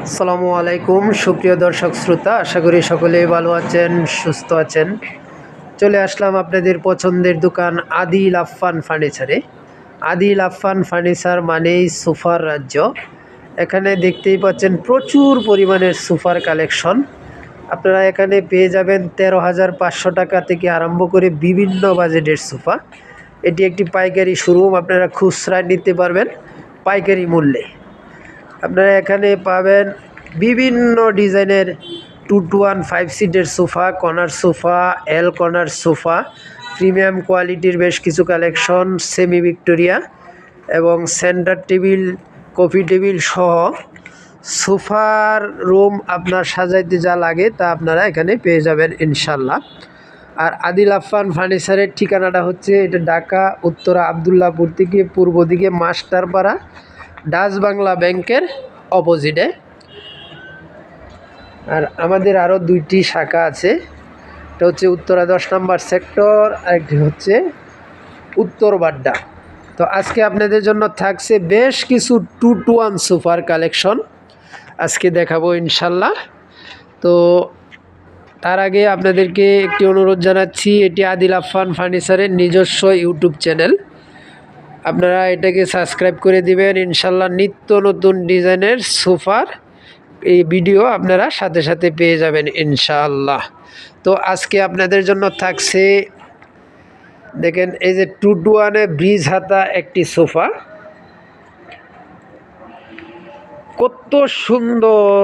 আসসালামু আলাইকুম সুপ্রিয় দর্শক শ্রোতা, আশা করি সকলেই ভালো আছেন, সুস্থ আছেন। চলে আসলাম আপনাদের পছন্দের দোকান আদিল আফফান ফার্নিচারে। আদিল আফফান ফার্নিচার মানেই সোফার রাজ্য। এখানে দেখতেই পাচ্ছেন প্রচুর পরিমাণের সোফার কালেকশন। আপনারা এখানে পেয়ে যাবেন 13,500 টাকা থেকে আরম্ভ করে বিভিন্ন বাজেটের সোফা। এটি একটি পাইকারি শোরুম, আপনারা খুচরায় নিতে পারবেন পাইকারি মূল্যে। আপনারা এখানে পাবেন বিভিন্ন ডিজাইনের 2-to-1 5 সিটের সোফা, কর্নার সোফা, এল কর্নার সোফা, প্রিমিয়াম কোয়ালিটির বেশ কিছু কালেকশন, সেমি ভিক্টোরিয়া এবং সেন্টার টেবিল, কফি টেবিল সহ সোফার রুম আপনার সাজাইতে যা লাগে তা আপনারা এখানে পেয়ে যাবেন ইনশাল্লাহ। আর আদিল আফফান ফার্নিচারের ঠিকানাটা হচ্ছে এটা ঢাকা উত্তরা আবদুল্লাপুর থেকে পূর্ব দিকে মাস্টারপাড়া ডাচ বাংলা ব্যাংকের অপোজিটে। আর আমাদের আরও 2টি শাখা আছে, এটা হচ্ছে উত্তরা 10 নম্বর সেক্টর, আরেকটি হচ্ছে উত্তর বাড্ডা। তো আজকে আপনাদের জন্য থাকছে বেশ কিছু 2-to-1 সোফার কালেকশন আজকে দেখাবো ইনশাল্লাহ। তো তার আগে আপনাদেরকে একটি অনুরোধ জানাচ্ছি, এটি আদিল আফফান ফার্নিচারের নিজস্ব ইউটিউব চ্যানেল, আপনারা এটাকে সাবস্ক্রাইব করে দিবেন। ইনশাল্লাহ নিত্য নতুন ডিজাইনের সোফার এই ভিডিও আপনারা সাথে সাথে পেয়ে যাবেন ইনশাআল্লাহ। তো আজকে আপনাদের জন্য থাকছে, দেখেন এই যে 2-to-1 ব্রিজ হাতা একটি সোফা, কত সুন্দর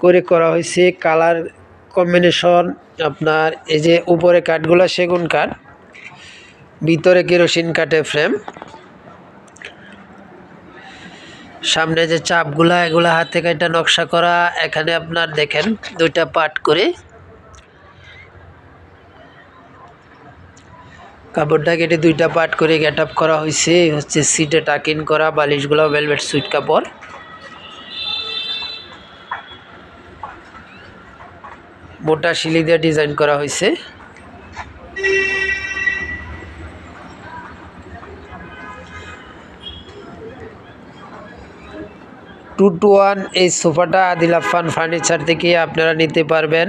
করে করা হয়েছে, কালার কম্বিনেশন। আপনার এই যে উপরে কাঠগুলো সেগুন কাঠ, ভিতরে কেরোসিন কাঠের ফ্রেম, সামনে যে চাপগুলা এগুলা হাতে কাটা নকশা করা। এখানে আপনার দেখেন 2টা পার্ট করে কাপড়টা কেটে 2টা পার্ট করে গেট আপ করা হয়েছে। হচ্ছে সিটে টাকিন করা, বালিশগুলো ভেলভেট সুইট কাপড়। মোটা শিলি দিয়ে ডিজাইন করা হয়েছে। টু-টু-1 এই সোফাটা আদিল আফফান ফার্নিচার থেকে আপনারা নিতে পারবেন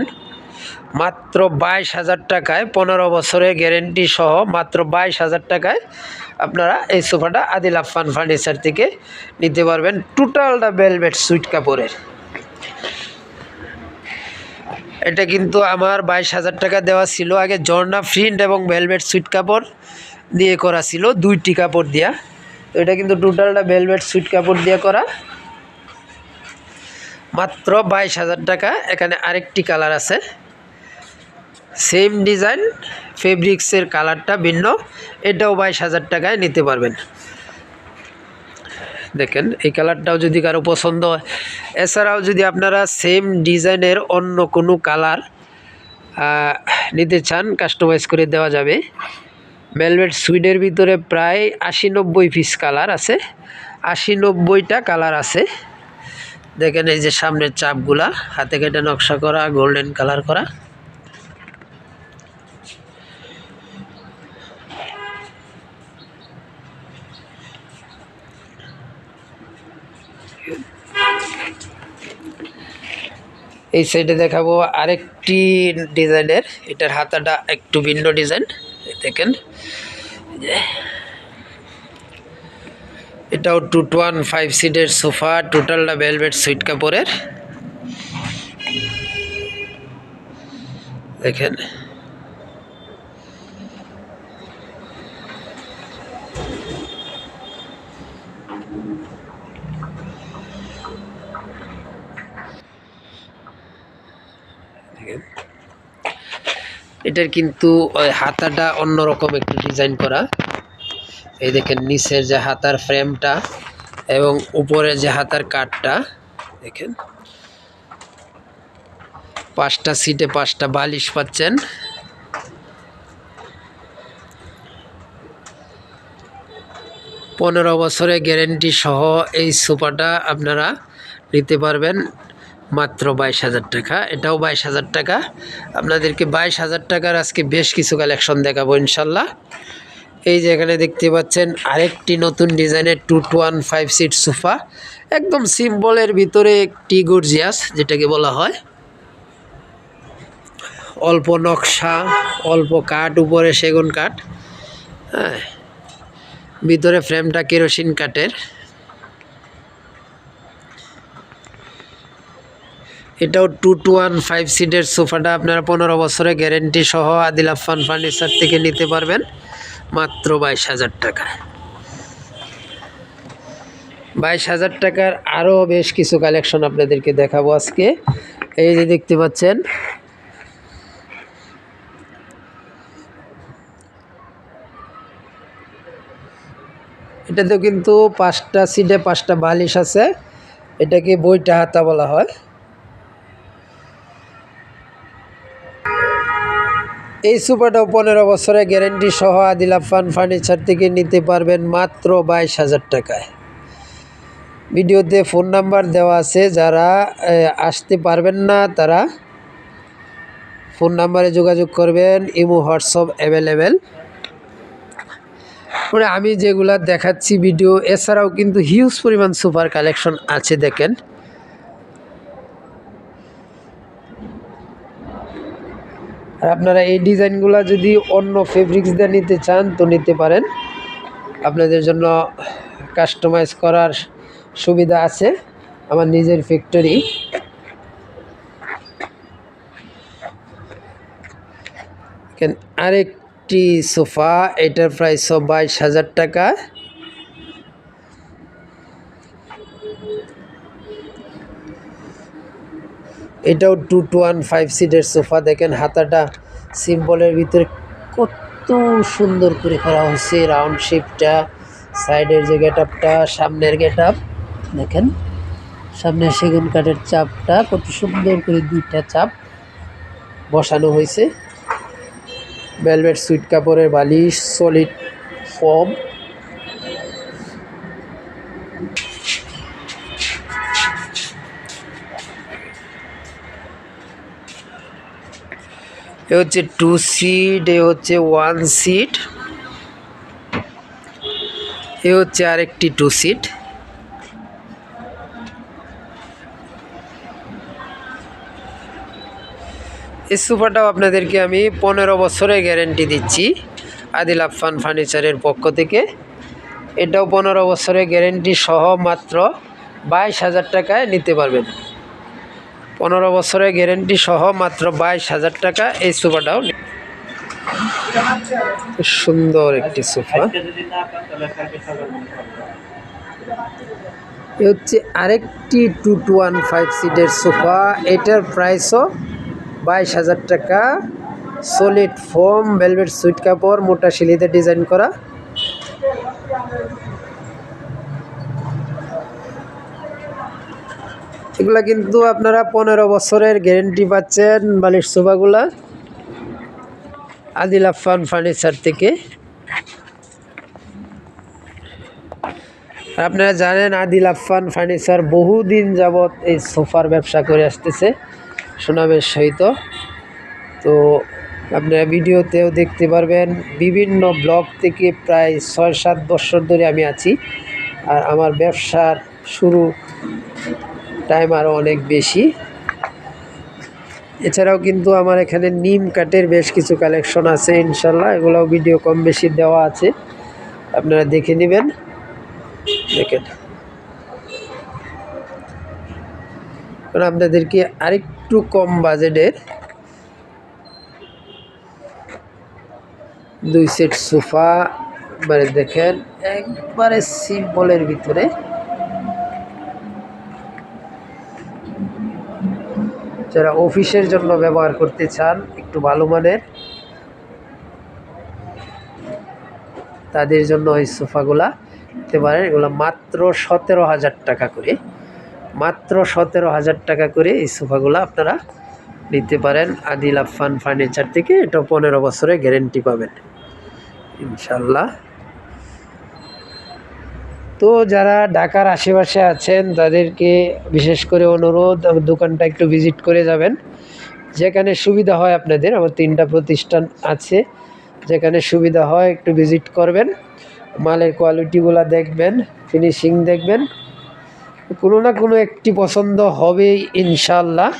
মাত্র 22,000 টাকায়, 15 বছরের গ্যারেন্টি সহ মাত্র 22,000 টাকায় আপনারা এই সোফাটা আদিল আফফান ফার্নিচার থেকে নিতে পারবেন। টোটালটা ভেলভেট সুইট কাপড়ের। এটা কিন্তু আমার 22,000 টাকা দেওয়া ছিল। আগে ঝর্ণা প্রিন্ট এবং ভেলভেট সুইট কাপড় দিয়ে করা ছিল, 2টি কাপড় দিয়া। তো এটা কিন্তু টোটালটা ভেলভেট সুইট কাপড় দিয়ে করা, মাত্র 22,000 টাকা। এখানে আরেকটি কালার আছে, সেম ডিজাইন, ফেব্রিক্সের কালারটা ভিন্ন, এটাও 22,000 টাকায় নিতে পারবেন। দেখেন এই কালারটাও যদি কারো পছন্দ হয়। এছাড়াও যদি আপনারা সেম ডিজাইনের অন্য কোনো কালার নিতে চান, কাস্টমাইজ করে দেওয়া যাবে। ভেলভেট সুইডের ভিতরে প্রায় 80-90 পিস কালার আছে, 80-90টা কালার আছে। দেখেন এই যে সামনের চাপগুলা হাতে কেটে নকশা করা, গোল্ডেন কালার করা। এই সাইডে দেখাবো আরেকটি ডিজাইনের, এটার হাতাটা একটু ভিন্ন ডিজাইন। দেখেন এটাও 2-to-1 5 সিটের সোফা, টোটালটা ভেলভেট সুইট কাপড়ের। দেখেন এটার কিন্তু হাতাটা অন্যরকম একটু ডিজাইন করা। এই দেখেন নিচের যে হাতার ফ্রেমটা এবং উপরে যে হাতার কাঠটা, দেখেন 5টা সিটে 5টা বালিশ পাচ্ছেন। পনেরো বছরের গ্যারেন্টি সহ এই সোফাটা আপনারা নিতে পারবেন মাত্র 22,000 টাকা। এটাও 22,000 টাকা। আপনাদেরকে 22,000 টাকার আজকে বেশ কিছু কালেকশন দেখাবো ইনশাল্লাহ। এই যে এখানে দেখতে পাচ্ছেন আরেকটি নতুন ডিজাইনের 2 to 1 5 সিট সোফা, একদম সিম্পলের ভিতরে একটি গর্জিয়াস, যেটাকে বলা হয় অল্প নকশা, অল্প কাঠ, উপরে সেগুন কাঠ, হ্যাঁ, ভিতরে ফ্রেমটা কেরোসিন কাঠের। এটাও 2 to 1 5 সিটের সোফাটা আপনারা 15 বছরের গ্যারেন্টি সহ আদিল আফফান ফার্নিচার থেকে নিতে পারবেন মাত্র 22,000 টাকায়। 22,000 টাকার আরও বেশ কিছু কালেকশন আপনাদেরকে দেখাবো আজকে। এই যে দেখতে পাচ্ছেন, এটাতেও কিন্তু 5টা সিটে 5টা বালিশ আছে, এটাকে বইটা হাতা বলা হয়। এই সোফাটাও 15 বছরের গ্যারেন্টি সহ আদিল আফফান ফার্নিচার থেকে নিতে পারবেন মাত্র 22,000 টাকায়। ভিডিওতে ফোন নাম্বার দেওয়া আছে, যারা আসতে পারবেন না তারা ফোন নাম্বারে যোগাযোগ করবেন, ইমো হোয়াটসঅ্যাপ অ্যাভেলেবেল। মানে আমি যেগুলা দেখাচ্ছি ভিডিও, এছাড়াও কিন্তু হিউজ পরিমাণ সোফার কালেকশন আছে, দেখেন। আর আপনারা এই ডিজাইনগুলো যদি অন্য ফেব্রিক্স দিয়ে নিতে চান তো নিতে পারেন, আপনাদের জন্য কাস্টমাইজ করার সুবিধা আছে, আমার নিজের ফ্যাক্টরি। আরেকটি সোফা, এটার প্রাইস 22,000 টাকা। এটাও 2 to 1 5 সিটের সোফা, দেখেন হাতাটা সিম্পলের ভিতরে কত সুন্দর করে করা হয়েছে, রাউন্ড শেপটা, সাইডের যে গেটআপটা, সামনের গেটআপ দেখেন, সামনের সেগুন কাঠের চাপটা কত সুন্দর করে 2টা চাপ বসানো হয়েছে। ভেলভেট সুইট কাপড়ের বালিশ, সলিড ফোম। এ হচ্ছে 2 সিট, এ হচ্ছে 1 সিট, এ হচ্ছে আরেকটি 2 সিট। এই সোফাটাও আপনাদেরকে আমি 15 বছরের গ্যারেন্টি দিচ্ছি আদিল আফফান ফার্নিচারের পক্ষ থেকে। এটাও 15 বছরের গ্যারেন্টি সহ মাত্র 22,000 টাকায় নিতে পারবেন। 15 বছরের গ্যারেন্টি সহ মাত্র 22,000 টাকা এই সোফাটাও। সুন্দর একটি সোফা। এ হচ্ছে আরেকটি 2 to 1 5 সিটের সোফা, এটার প্রাইসও 22,000 টাকা। সলিড ফোম, ভেলভেট সুইট কাপড়, মোটা শিলিতে ডিজাইন করা। এগুলা কিন্তু আপনারা 15 বছরের গ্যারেন্টি পাচ্ছেন বালিশ সোফাগুলা আদিল আফফান ফার্নিচার থেকে। আপনারা জানেন আদিল আফফান ফার্নিচার বহুদিন যাবৎ এই সোফার ব্যবসা করে আসতেছে সুনামের সহিত। তো আপনারা ভিডিওতেও দেখতে পারবেন, বিভিন্ন ব্লগ থেকে প্রায় 6-7 বছর ধরে আমি আছি, আর আমার ব্যবসার শুরু টাইম আরও অনেক বেশি। এছাড়াও কিন্তু আমার এখানে নিম কাঠের বেশ কিছু কালেকশন আছে, ইনশাল্লাহ এগুলোও ভিডিও কম বেশি দেওয়া আছে, আপনারা দেখে নেবেন। দেখেন, আপনাদেরকে আরেকটু কম বাজেটের 2 সেট সোফা মানে দেখেন, একবারে সিম্পলের ভিতরে। যারা অফিসের জন্য ব্যবহার করতে চান একটু ভালো মানের, তাদের জন্য এই সোফাগুলা নিতে পারেন। এগুলো মাত্র 17,000 টাকা করে, মাত্র 17,000 টাকা করে এই সোফাগুলো আপনারা নিতে পারেন আদিল আফফান ফার্নিচার থেকে। এটা 15 বছরের গ্যারেন্টি পাবেন ইনশাল্লাহ। তো যারা ঢাকার আশেপাশে আছেন তাদেরকে বিশেষ করে অনুরোধ, আমার দোকানটা একটু ভিজিট করে যাবেন, যেখানে সুবিধা হয় আপনাদের। আমার 3টা প্রতিষ্ঠান আছে, যেখানে সুবিধা হয় একটু ভিজিট করবেন, মালের কোয়ালিটিগুলো দেখবেন, ফিনিশিং দেখবেন, কোনো না কোনো একটি পছন্দ হবেই ইনশাল্লাহ।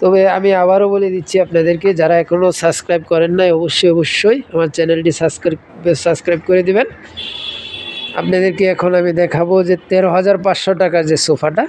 তবে আমি আবারও বলে দিচ্ছি আপনাদেরকে, যারা এখনও সাবস্ক্রাইব করেন নাই অবশ্যই আমার চ্যানেলটি সাবস্ক্রাইব করে দিবেন। আপনাদেরকে এখন আমি দেখাবো যে 13,500 টাকার যে সোফাটা,